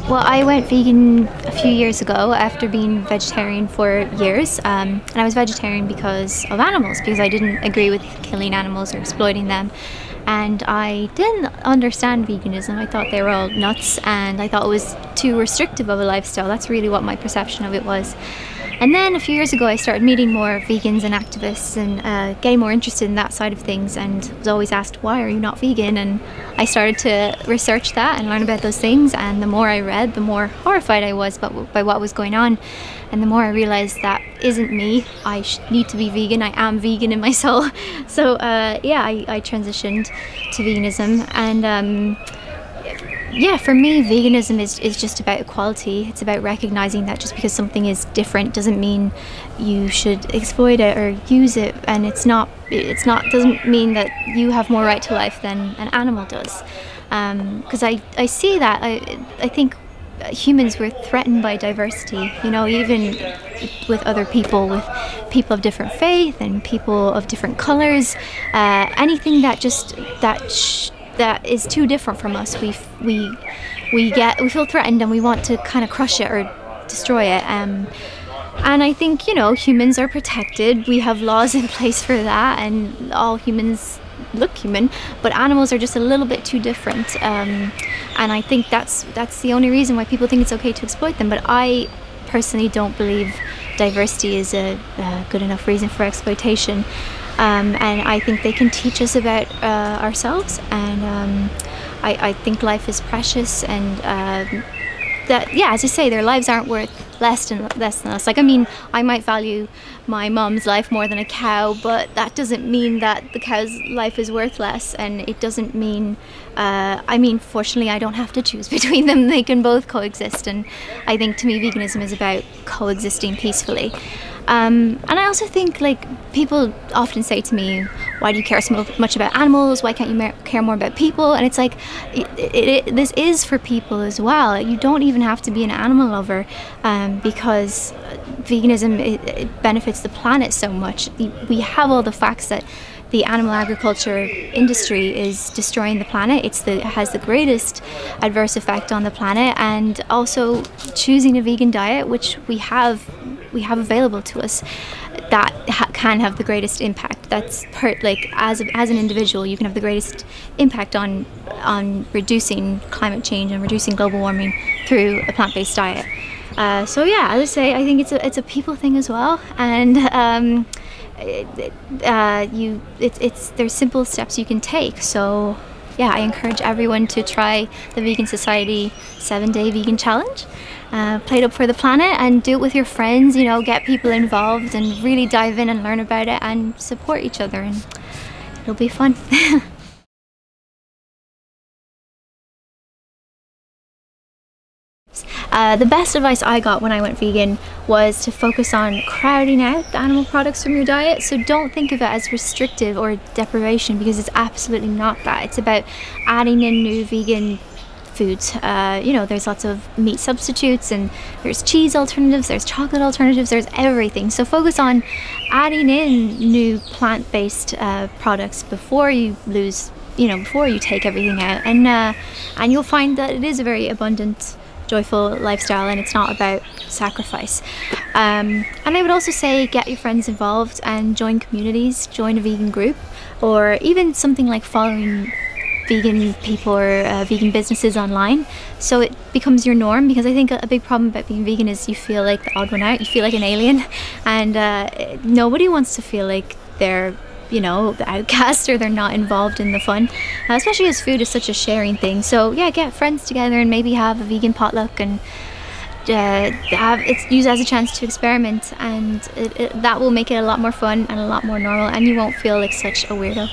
Well, I went vegan a few years ago after being vegetarian for years, and I was vegetarian because of animals, because I didn't agree with killing animals or exploiting them. And I didn't understand veganism. I thought they were all nuts, and I thought it was too restrictive of a lifestyle. That's really what my perception of it was. And then a few years ago I started meeting more vegans and activists and getting more interested in that side of things, and was always asked, why are you not vegan? And I started to research that and learn about those things, and the more I read, the more horrified I was by what was going on, and the more I realized that isn't me. I need to be vegan. I am vegan in my soul. So yeah, I transitioned to veganism, and yeah, for me, veganism is just about equality. It's about recognizing that just because something is different doesn't mean you should exploit it or use it, and doesn't mean that you have more right to life than an animal does. Because I see that. I think humans were threatened by diversity, you know, even with other people, with people of different faith and people of different colors. Anything that that is too different from us, we feel threatened, and we want to kind of crush it or destroy it. And I think, you know, humans are protected. We have laws in place for that, and all humans look human, but animals are just a little bit too different. And I think that's the only reason why people think it's okay to exploit them. But I personally don't believe diversity is a good enough reason for exploitation. And I think they can teach us about ourselves, and I think life is precious, and that, yeah, as you say, their lives aren't worth less than us. Like, I mean, I might value my mom's life more than a cow, but that doesn't mean that the cow's life is worth less, and it doesn't mean, I mean, fortunately I don't have to choose between them. They can both coexist, and I think to me veganism is about coexisting peacefully. And I also think, like, people often say to me, why do you care so much about animals? Why can't you care more about people? And it's like, this is for people as well. You don't even have to be an animal lover, because veganism, it benefits the planet so much. We have all the facts that the animal agriculture industry is destroying the planet. It has the greatest adverse effect on the planet, and also choosing a vegan diet, which we have available to us, that can have the greatest impact. That's like, as an individual, you can have the greatest impact on reducing climate change and reducing global warming through a plant-based diet. So yeah, as I say, I think it's a people thing as well, and there's simple steps you can take. So yeah, I encourage everyone to try the Vegan Society 7-Day Vegan Challenge. Play it up for the planet, and do it with your friends, you know, get people involved and really dive in and learn about it and support each other, and it'll be fun. The best advice I got when I went vegan was to focus on crowding out the animal products from your diet. So don't think of it as restrictive or deprivation, because it's absolutely not that. It's about adding in new vegan foods. You know, there's lots of meat substitutes, and there's cheese alternatives, there's chocolate alternatives, there's everything. So focus on adding in new plant-based products before you before you take everything out, and you'll find that it is a very abundant, joyful lifestyle, and it's not about sacrifice. And I would also say, get your friends involved and join communities, join a vegan group, or even something like following vegan people or vegan businesses online, so it becomes your norm. Because I think a big problem about being vegan is you feel like the odd one out, you feel like an alien, and nobody wants to feel like they're, you know, the outcast, or they're not involved in the fun, especially as food is such a sharing thing. So yeah, get friends together and maybe have a vegan potluck, and use it as a chance to experiment, and that will make it a lot more fun and a lot more normal, and you won't feel like such a weirdo.